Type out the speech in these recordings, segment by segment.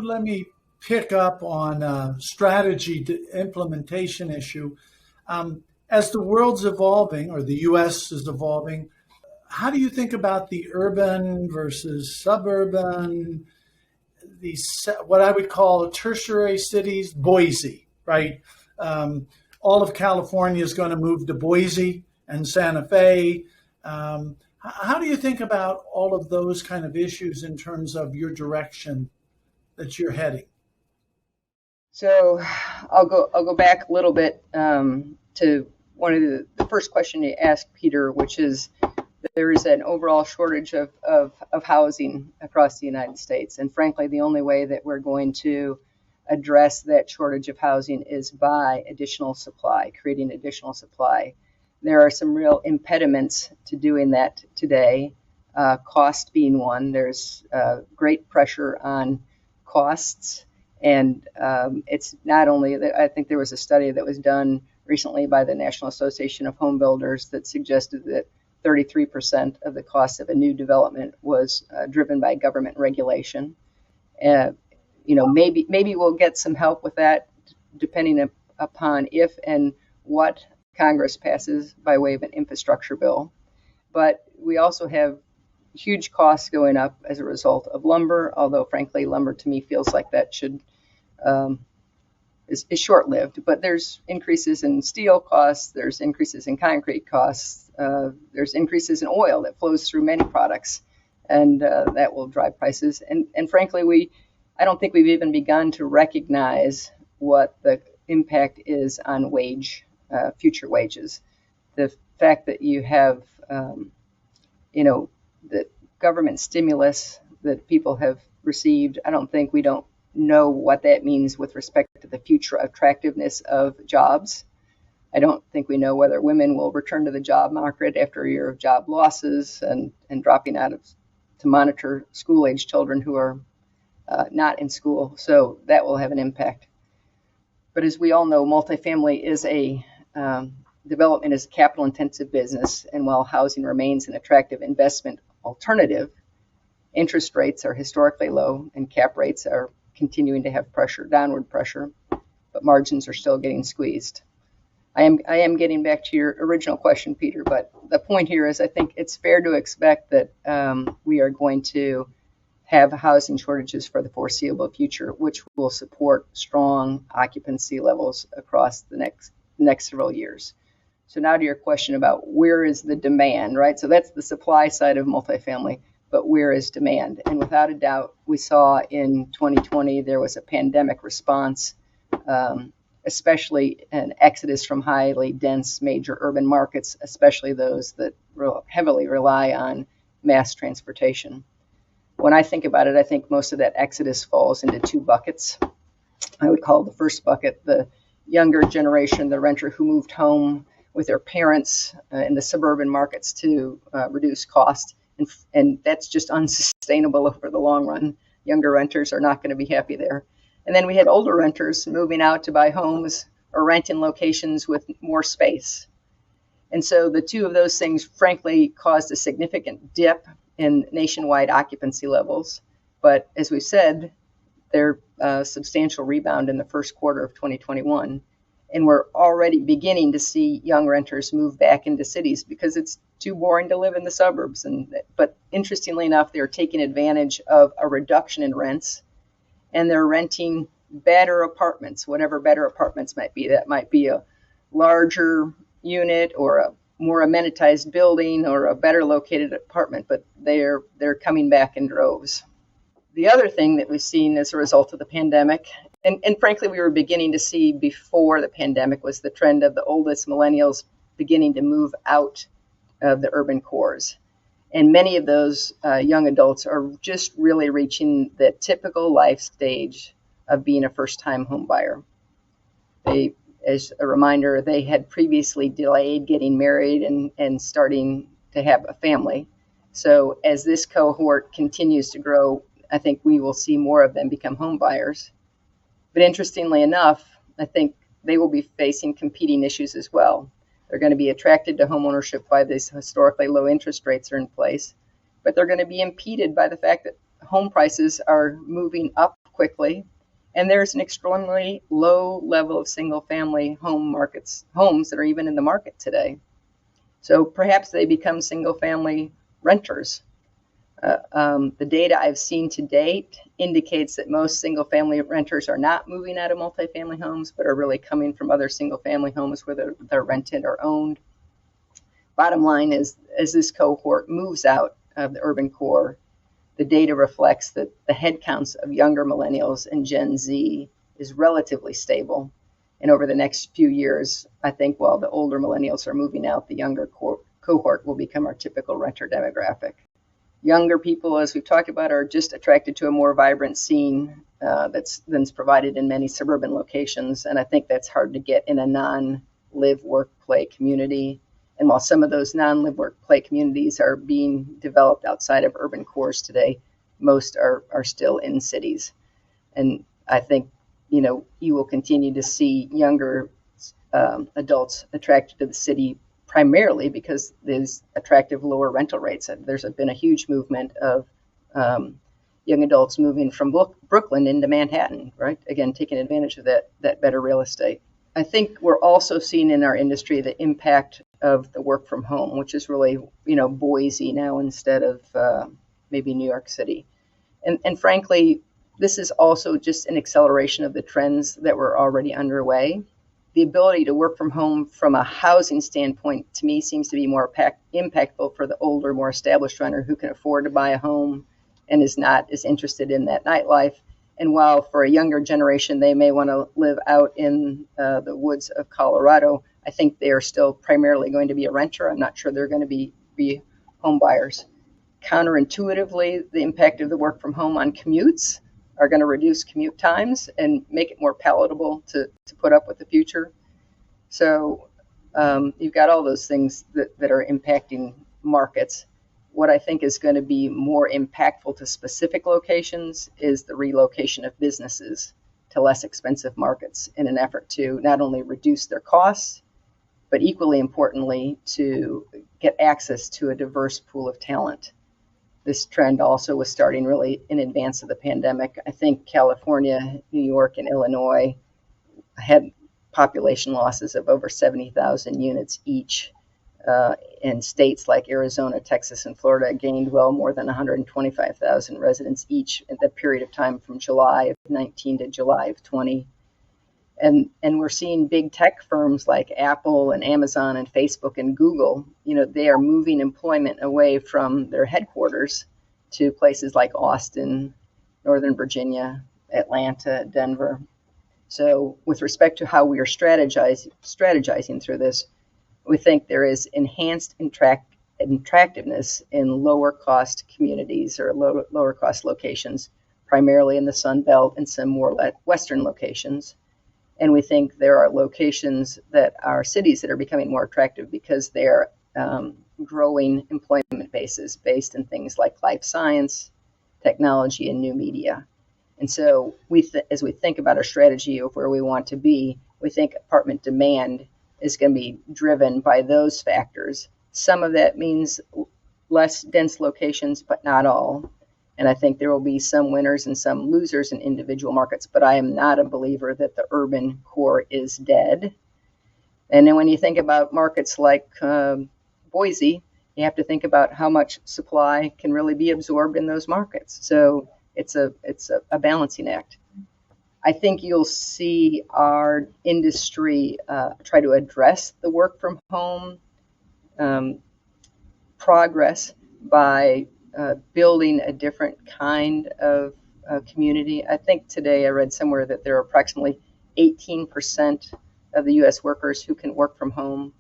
let me pick up on strategy implementation issue. As the world's evolving, or the U.S. is evolving, how do you think about the urban versus suburban, these what I would call tertiary cities, Boise, right? All of California is going to move to Boise and Santa Fe. How do you think about all of those kind of issues in terms of your direction that you're heading? So I'll go back a little bit to one of the first question you asked, Peter, which is that there is an overall shortage of housing across the United States. And frankly, the only way that we're going to address that shortage of housing is by additional supply, creating additional supply. There are some real impediments to doing that today, cost being one. There's great pressure on costs. And it's not only that. I think there was a study that was done recently by the National Association of Home Builders that suggested that 33% of the cost of a new development was driven by government regulation. Maybe we'll get some help with that, depending upon if and what Congress passes by way of an infrastructure bill. But we also have huge costs going up as a result of lumber, although frankly, lumber to me feels like that is short-lived. But there's increases in steel costs, there's increases in concrete costs, there's increases in oil that flows through many products, and that will drive prices. And frankly, I don't think we've even begun to recognize what the impact is on future wages. The fact that you have, the government stimulus that people have received, we don't know what that means with respect to the future attractiveness of jobs. I don't think we know whether women will return to the job market after a year of job losses and dropping out to monitor school-age children who are not in school. So that will have an impact. But as we all know, multifamily is development is a capital-intensive business, and while housing remains an attractive investment alternative, interest rates are historically low, and cap rates are continuing to have downward pressure, but margins are still getting squeezed. I am getting back to your original question, Peter, but the point here is I think it's fair to expect that we are going to have housing shortages for the foreseeable future, which will support strong occupancy levels across the next several years. So now to your question about where is the demand, right? So that's the supply side of multifamily, but where is demand? And without a doubt, we saw in 2020 there was a pandemic response, especially an exodus from highly dense major urban markets, especially those that heavily rely on mass transportation. When I think about it, I think most of that exodus falls into two buckets. I would call the first bucket the younger generation, the renter who moved home with their parents in the suburban markets to reduce cost. And that's just unsustainable over the long run. Younger renters are not going to be happy there. And then we had older renters moving out to buy homes or rent in locations with more space. And so the two of those things, frankly, caused a significant dip in nationwide occupancy levels. But as we said, they're a substantial rebound in the first quarter of 2021. And we're already beginning to see young renters move back into cities because it's too boring to live in the suburbs. But interestingly enough, they're taking advantage of a reduction in rents, and they're renting better apartments, whatever better apartments might be. That might be a larger unit or a more amenitized building or a better located apartment, but they're coming back in droves. The other thing that we've seen as a result of the pandemic, and frankly we were beginning to see before the pandemic, was the trend of the oldest millennials beginning to move out of the urban cores. And many of those young adults are just really reaching the typical life stage of being a first-time home buyer. They, as a reminder, they had previously delayed getting married and starting to have a family. So as this cohort continues to grow, I think we will see more of them become home buyers. But interestingly enough, I think they will be facing competing issues as well. They're going to be attracted to homeownership by these historically low interest rates are in place, but they're going to be impeded by the fact that home prices are moving up quickly, and there's an extremely low level of single-family homes that are even in the market today. So perhaps they become single-family renters. The data I've seen to date indicates that most single-family renters are not moving out of multifamily homes, but are really coming from other single-family homes where they're rented or owned. Bottom line is, as this cohort moves out of the urban core, the data reflects that the headcounts of younger millennials and Gen Z is relatively stable. And over the next few years, I think while the older millennials are moving out, the younger cohort will become our typical renter demographic. Younger people, as we've talked about, are just attracted to a more vibrant scene that's provided in many suburban locations. And I think that's hard to get in a non-live, work, play community. And while some of those non-live, work, play communities are being developed outside of urban cores today, most are still in cities. And I think, you will continue to see younger adults attracted to the city primarily because there's attractive lower rental rates. There's been a huge movement of young adults moving from Brooklyn into Manhattan, right? Again, taking advantage of that better real estate. I think we're also seeing in our industry the impact of the work from home, which is really, Boise now instead of maybe New York City. And frankly, this is also just an acceleration of the trends that were already underway. The ability to work from home from a housing standpoint, to me, seems to be more impactful for the older, more established renter who can afford to buy a home and is not as interested in that nightlife. And while for a younger generation, they may want to live out in the woods of Colorado, I think they are still primarily going to be a renter. I'm not sure they're going to be home buyers. Counterintuitively, the impact of the work from home on commutes are going to reduce commute times and make it more palatable to put up with the future. So you've got all those things that are impacting markets. What I think is going to be more impactful to specific locations is the relocation of businesses to less expensive markets in an effort to not only reduce their costs, but equally importantly, to get access to a diverse pool of talent. This trend also was starting really in advance of the pandemic. I think California, New York, and Illinois had population losses of over 70,000 units each. And states like Arizona, Texas, and Florida gained well more than 125,000 residents each in that period of time from July of 19 to July of 20. And we're seeing big tech firms like Apple and Amazon and Facebook and Google, they are moving employment away from their headquarters to places like Austin, Northern Virginia, Atlanta, Denver. So with respect to how we are strategizing through this, we think there is enhanced attractiveness in lower cost communities or lower cost locations, primarily in the Sun Belt and some more Western locations. And we think there are locations that are cities that are becoming more attractive because they're growing employment bases based in things like life science, technology, and new media. And so as we think about our strategy of where we want to be, we think apartment demand is going to be driven by those factors. Some of that means less dense locations, but not all. And I think there will be some winners and some losers in individual markets, but I am not a believer that the urban core is dead. And then when you think about markets like Boise, you have to think about how much supply can really be absorbed in those markets. So it's a balancing act. I think you'll see our industry try to address the work from home progress by building a different kind of community. I think today I read somewhere that there are approximately 18% of the U.S. workers who can work from home.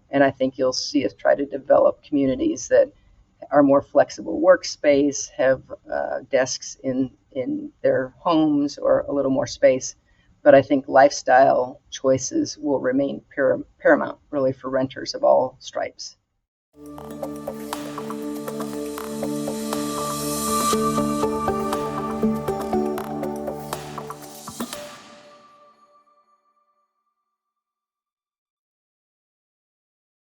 And I think you'll see us try to develop communities that are more flexible workspace, have desks in their homes or a little more space. But I think lifestyle choices will remain paramount, really, for renters of all stripes.